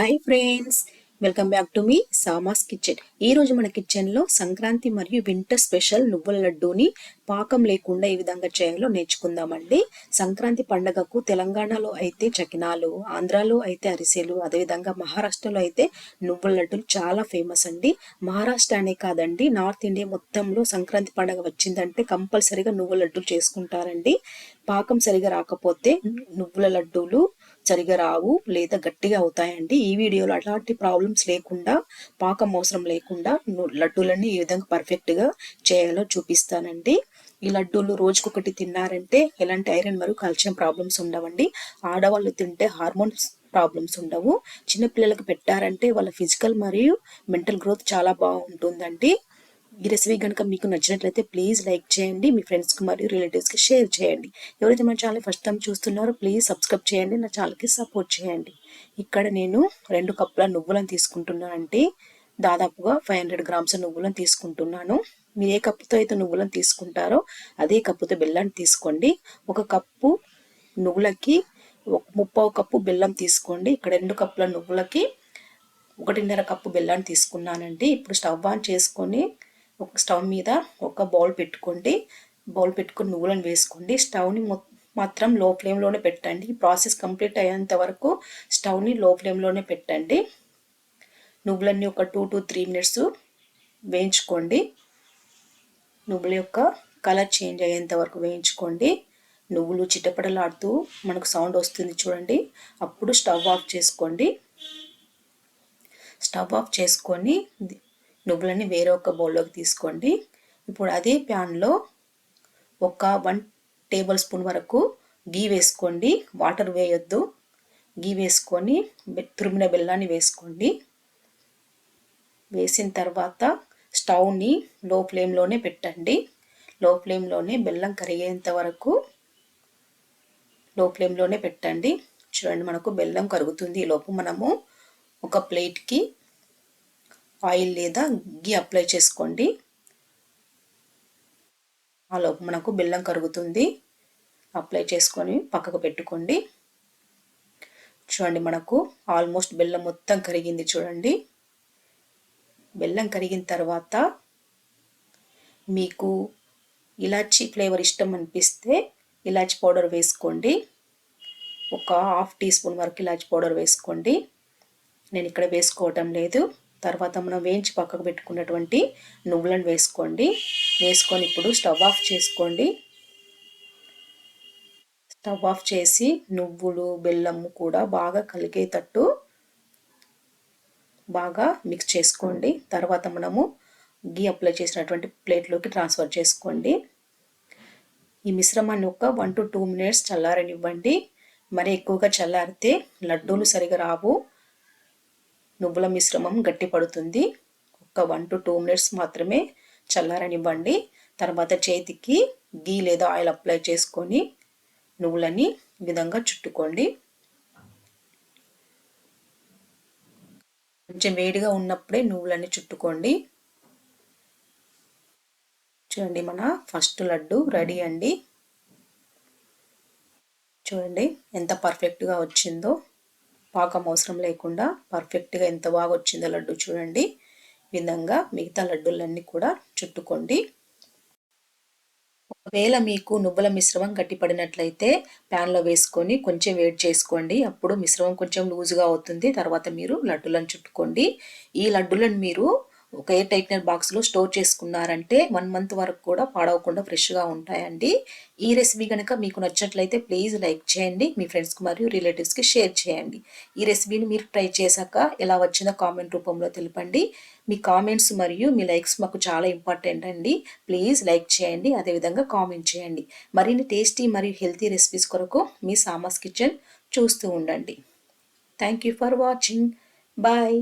Hi friends, welcome back to మీ సామాస్ kitchen. ఈరోజు మన కిచెన్లో సంక్రాంతి మరియు వింటర్ స్పెషల్ నువ్వుల లడ్డూని పాకం లేకుండా ఏ విధంగా చేయాలో నేర్చుకుందామండి. సంక్రాంతి పండగకు తెలంగాణలో అయితే చకినాలు, ఆంధ్రాలో అయితే అరిసెలు, అదేవిధంగా మహారాష్ట్రలో అయితే నువ్వుల లడ్డూలు చాలా ఫేమస్ అండి. మహారాష్ట్ర అనే కాదండి, నార్త్ ఇండియా మొత్తంలో సంక్రాంతి పండగ వచ్చిందంటే కంపల్సరీగా నువ్వుల లడ్డూలు చేసుకుంటారండి. పాకం సరిగా రాకపోతే నువ్వుల లడ్డూలు సరిగా రావు లేదా గట్టిగా అవుతాయండి. ఈ వీడియోలో అట్లాంటి ప్రాబ్లమ్స్ లేకుండా, పాకం అవసరం లేకుండా లడ్డూలన్నీ ఈ విధంగా పర్ఫెక్ట్గా చేయాలో చూపిస్తానండి. ఈ లడ్డూలు రోజుకొకటి తిన్నారంటే ఎలాంటి ఐరన్ మరియు కాల్షియం ప్రాబ్లమ్స్ ఉండవండి. ఆడవాళ్ళు తింటే హార్మోన్స్ ప్రాబ్లమ్స్ ఉండవు. చిన్నపిల్లలకు పెట్టారంటే వాళ్ళ ఫిజికల్ మరియు మెంటల్ గ్రోత్ చాలా బాగుంటుందండి. ఈ రెసిపీ కనుక మీకు నచ్చినట్లయితే ప్లీజ్ లైక్ చేయండి, మీ ఫ్రెండ్స్కి మరియు రిలేటివ్స్కి షేర్ చేయండి. ఎవరైతే మన ఛానల్ ఫస్ట్ టైం చూస్తున్నారో ప్లీజ్ సబ్స్క్రైబ్ చేయండి, నా ఛానల్కి సపోర్ట్ చేయండి. ఇక్కడ నేను 2 కప్పుల నువ్వులను తీసుకుంటున్నానండి. దాదాపుగా 500 గ్రామ్స్ నువ్వులను తీసుకుంటున్నాను. మీరు ఏ కప్పుతో అయితే నువ్వులను తీసుకుంటారో అదే కప్పుతో బెల్లాన్ని తీసుకోండి. 1 కప్పు నువ్వులకి 1/2 కప్పు బెల్లం తీసుకోండి. ఇక్కడ 2 కప్పుల నువ్వులకి 1.5 కప్పు బెల్లాన్ని తీసుకున్నానండి. ఇప్పుడు స్టవ్ ఆన్ చేసుకొని ఒక స్టవ్ మీద ఒక బౌల్ పెట్టుకోండి. బౌల్ పెట్టుకొని నువ్వులను వేసుకోండి. స్టవ్ని మాత్రం లో ఫ్లేమ్లోనే పెట్టండి. ఈ ప్రాసెస్ కంప్లీట్ అయ్యేంత వరకు స్టవ్ని లో ఫ్లేమ్లోనే పెట్టండి. నువ్వులన్నీ ఒక 2 to 3 మినిట్స్ వేయించుకోండి. నువ్వుల యొక్క కలర్ చేంజ్ అయ్యేంత వరకు వేయించుకోండి. నువ్వులు చిటపటలాడుతూ మనకు సౌండ్ వస్తుంది చూడండి, అప్పుడు స్టవ్ ఆఫ్ చేసుకోండి. స్టవ్ ఆఫ్ చేసుకొని నువ్వులన్నీ వేరే ఒక బౌల్లోకి తీసుకోండి. ఇప్పుడు అదే ప్యాన్లో ఒక 1 టేబుల్ స్పూన్ వరకు గీ వేసుకోండి. వాటర్ వేయొద్దు. గీ వేసుకొని తురిమిన బెల్లాన్ని వేసుకోండి. వేసిన తర్వాత స్టవ్ని లో ఫ్లేమ్లోనే పెట్టండి. లో ఫ్లేమ్లోనే బెల్లం కరిగేంత వరకు లో ఫ్లేమ్లోనే పెట్టండి. చూడండి, మనకు బెల్లం కరుగుతుంది. ఈ లోపు మనము ఒక ప్లేట్కి ఆయిల్ లేదా గీ అప్లై చేసుకోండి. ఆ లోపు మనకు బెల్లం కరుగుతుంది. అప్లై చేసుకొని పక్కకు పెట్టుకోండి. చూడండి, మనకు ఆల్మోస్ట్ బెల్లం మొత్తం కరిగింది. చూడండి, బెల్లం కరిగిన తర్వాత మీకు ఇలాచీ ఫ్లేవర్ ఇష్టం అనిపిస్తే ఇలాచీ పౌడర్ వేసుకోండి. ఒక 1/2 టీ స్పూన్ వరకు ఇలాచీ పౌడర్ వేసుకోండి. నేను ఇక్కడ వేసుకోవటం లేదు. తర్వాత మనం వేయించి పక్కకు పెట్టుకున్నటువంటి నువ్వులను వేసుకోండి. వేసుకొని ఇప్పుడు స్టవ్ ఆఫ్ చేసుకోండి. స్టవ్ ఆఫ్ చేసి నువ్వులు బెల్లము కూడా బాగా కలిగేటట్టు బాగా మిక్స్ చేసుకోండి. తర్వాత మనము గీ అప్లై చేసినటువంటి ప్లేట్లోకి ట్రాన్స్ఫర్ చేసుకోండి. ఈ మిశ్రమాన్ని ఒక 1 to 2 మినిట్స్ చల్లారనివ్వండి. మరి ఎక్కువగా చల్లారితే లడ్డూలు సరిగా రావు, నువ్వుల మిశ్రమం గట్టి పడుతుంది. ఒక 1 to 2 మినిట్స్ మాత్రమే చల్లారనివ్వండి. తర్వాత చేతికి గీ లేదా ఆయిల్ అప్లై చేసుకొని నువ్వులని ఈ విధంగా చుట్టుకోండి. కొంచెం వేడిగా ఉన్నప్పుడే నువ్వులని చుట్టుకోండి. చూడండి, మన ఫస్ట్ లడ్డు రెడీ అండి. చూడండి ఎంత పర్ఫెక్ట్గా వచ్చిందో, పాకం అవసరం లేకుండా పర్ఫెక్ట్గా ఎంత బాగా వచ్చిందో లడ్డు. చూడండి, ఈ విధంగా మిగతా లడ్డూలన్నీ కూడా చుట్టుకోండి. ఒకవేళ మీకు నువ్వుల మిశ్రమం గట్టిపడినట్లయితే ప్యాన్లో వేసుకొని కొంచెం వేడి చేసుకోండి. అప్పుడు మిశ్రమం కొంచెం లూజుగా అవుతుంది. తర్వాత మీరు లడ్డూలను చుట్టుకోండి. ఈ లడ్డూలను మీరు ఒక ఎయిర్ టైట్నర్ బాక్స్లో స్టోర్ చేసుకున్నారంటే 1 మంత్ వరకు కూడా పాడవకుండా ఫ్రెష్గా ఉంటాయండి. ఈ రెసిపీ కనుక మీకు నచ్చినట్లయితే ప్లీజ్ లైక్ చేయండి, మీ ఫ్రెండ్స్కి మరియు రిలేటివ్స్కి షేర్ చేయండి. ఈ రెసిపీని మీరు ట్రై చేశాక ఎలా వచ్చిందో కామెంట్ రూపంలో తెలపండి. మీ కామెంట్స్ మరియు మీ లైక్స్ మాకు చాలా ఇంపార్టెంట్ అండి. ప్లీజ్ లైక్ చేయండి, అదేవిధంగా కామెంట్ చేయండి. మరిన్ని టేస్టీ మరియు హెల్తీ రెసిపీస్ కొరకు మీ సామాస్ కిచెన్ చూస్తూ ఉండండి. Thank you for watching. Bye.